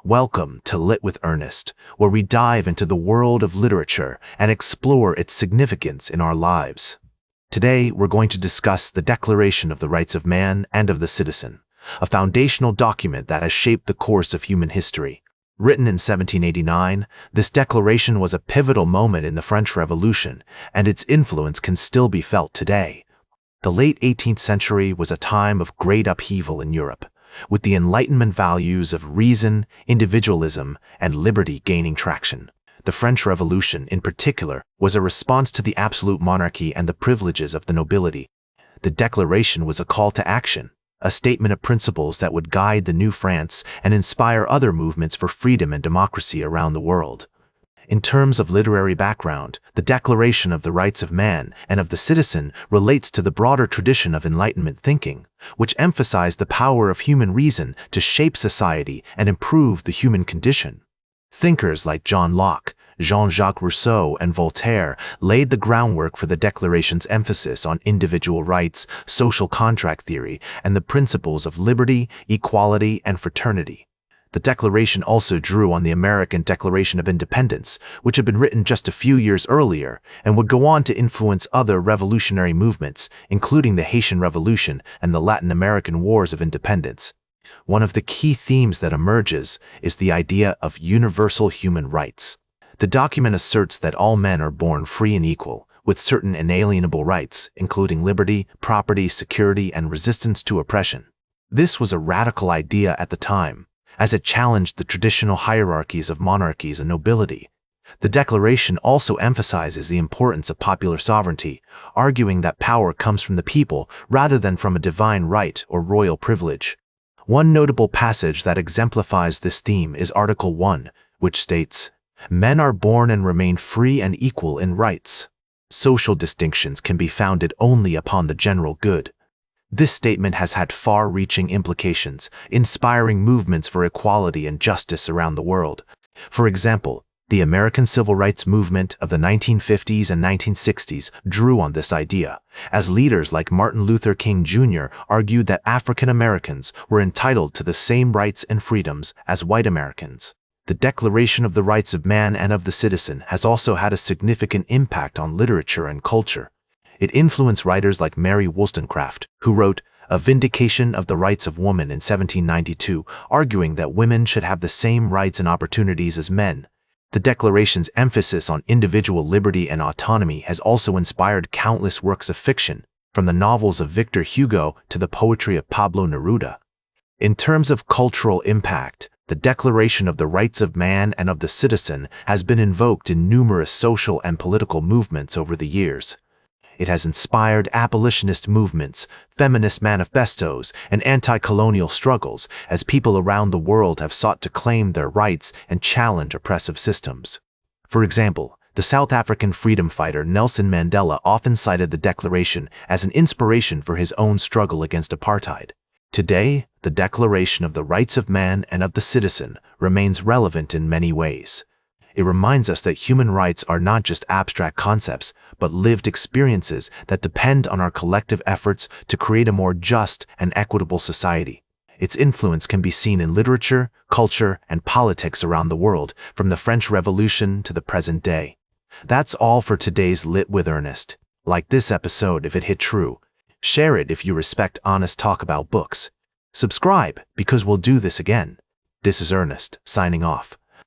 Welcome to Lit with Ernest, where we dive into the world of literature and explore its significance in our lives. Today, we're going to discuss the Declaration of the Rights of Man and of the Citizen, a foundational document that has shaped the course of human history. Written in 1789, this declaration was a pivotal moment in the French Revolution, and its influence can still be felt today. The late 18th century was a time of great upheaval in Europe, with the Enlightenment values of reason, individualism, and liberty gaining traction. The French Revolution, in particular, was a response to the absolute monarchy and the privileges of the nobility. The Declaration was a call to action, a statement of principles that would guide the new France and inspire other movements for freedom and democracy around the world. In terms of literary background, the Declaration of the Rights of Man and of the Citizen relates to the broader tradition of Enlightenment thinking, which emphasized the power of human reason to shape society and improve the human condition. Thinkers like John Locke, Jean-Jacques Rousseau, and Voltaire laid the groundwork for the Declaration's emphasis on individual rights, social contract theory, and the principles of liberty, equality, and fraternity. The Declaration also drew on the American Declaration of Independence, which had been written just a few years earlier and would go on to influence other revolutionary movements, including the Haitian Revolution and the Latin American Wars of Independence. One of the key themes that emerges is the idea of universal human rights. The document asserts that all men are born free and equal, with certain inalienable rights, including liberty, property, security, and resistance to oppression. This was a radical idea at the time, as it challenged the traditional hierarchies of monarchies and nobility. The Declaration also emphasizes the importance of popular sovereignty, arguing that power comes from the people rather than from a divine right or royal privilege. One notable passage that exemplifies this theme is Article 1, which states, "Men are born and remain free and equal in rights. Social distinctions can be founded only upon the general good." This statement has had far-reaching implications, inspiring movements for equality and justice around the world. For example, the American Civil Rights Movement of the 1950s and 1960s drew on this idea, as leaders like Martin Luther King Jr. argued that African Americans were entitled to the same rights and freedoms as white Americans. The Declaration of the Rights of Man and of the Citizen has also had a significant impact on literature and culture. It influenced writers like Mary Wollstonecraft, who wrote A Vindication of the Rights of Woman in 1792, arguing that women should have the same rights and opportunities as men. The Declaration's emphasis on individual liberty and autonomy has also inspired countless works of fiction, from the novels of Victor Hugo to the poetry of Pablo Neruda. In terms of cultural impact, the Declaration of the Rights of Man and of the Citizen has been invoked in numerous social and political movements over the years. It has inspired abolitionist movements, feminist manifestos, and anti-colonial struggles as people around the world have sought to claim their rights and challenge oppressive systems. For example, the South African freedom fighter Nelson Mandela often cited the Declaration as an inspiration for his own struggle against apartheid. Today, the Declaration of the Rights of Man and of the Citizen remains relevant in many ways. It reminds us that human rights are not just abstract concepts, but lived experiences that depend on our collective efforts to create a more just and equitable society. Its influence can be seen in literature, culture, and politics around the world, from the French Revolution to the present day. That's all for today's Lit with Ernest. Like this episode if it hit true. Share it if you respect honest talk about books. Subscribe, because we'll do this again. This is Ernest, signing off.